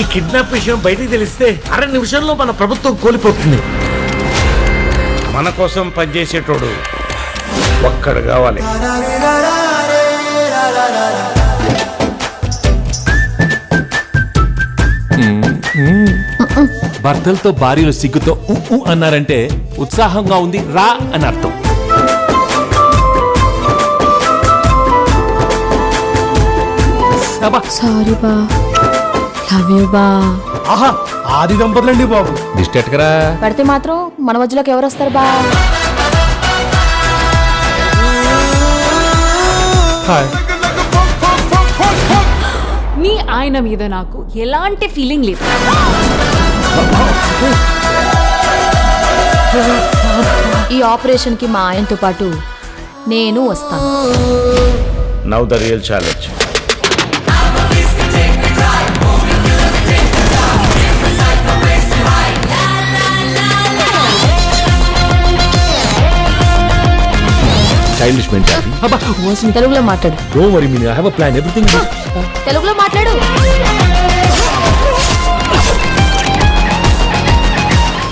ఈ కిడ్నాప్ విషయం బయటికి తెలిస్తే 6 నిమిషంలో మన ప్రభుత్వం కోల్పోతుంది. మన కోసం పనిచేసేటోడు ఒక్కడు కావాలి. భర్తలతో భార్యలు సిగ్గుతో అన్నారంటే ఉత్సాహంగా ఉంది రా అని అర్థం. సారీ బా, లవ్ యూ బా. ఆహా, ఆది దంపతులండి బాబు. దిష్టెట్కరా పడితే మాత్రం మన మధ్యలోకి ఎవరు వస్తారు బా? మీ ఆయన మీద నాకు ఎలాంటి ఫీలింగ్ లేదు. ఈ ఆపరేషన్ కి మా ఆయనతో పాటు నేను వస్తాను. Now the real challenge. Childish mentality. తెలుగులో మాట్లాడు. Don't worry mean I have a plan everything. తెలుగులో మాట్లాడు.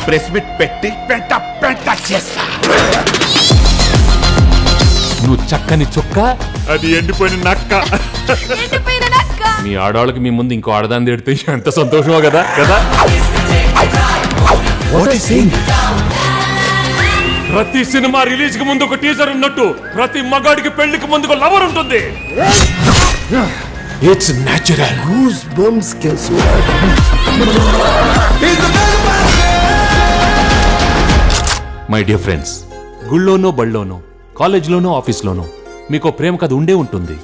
ప్రెస్ మీట్ పెట్టి పెంట చేస్తా. నువ్వు చక్కని చుక్క, అది ఎండిపోయిన నక్క. మీ ఆడవాళ్ళకి మీ ముందు ఇంకో ఆడదాన్ని తిడితే ఎంత సంతోషమో కదా కదా. ప్రతి సినిమా రిలీజ్ కి ముందు ఒక టీజర్ ఉన్నట్టు ప్రతి మగాడికి పెళ్లికి ముందు ఒక లవర్ ఉంటుంది. It's natural. Goose bumps can my dear friends, గుళ్ళోనో బళ్ళోనో కాలేజ్లోనో ఆఫీస్లోనో మీకు ప్రేమ కథ ఉండే ఉంటుంది.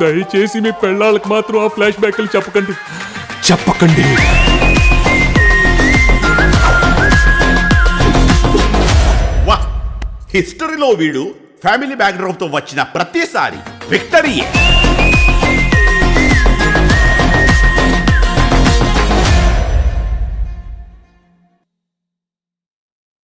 దయచేసి మీ పెళ్ళాళ్ళకి మాత్రం ఆ ఫ్లాష్ బ్యాక్లు చెప్పకండి. వా, హిస్టరీలో వీడు ఫ్యామిలీ బ్యాక్గ్రౌండ్ తో వచ్చిన ప్రతిసారి విక్టరీయే.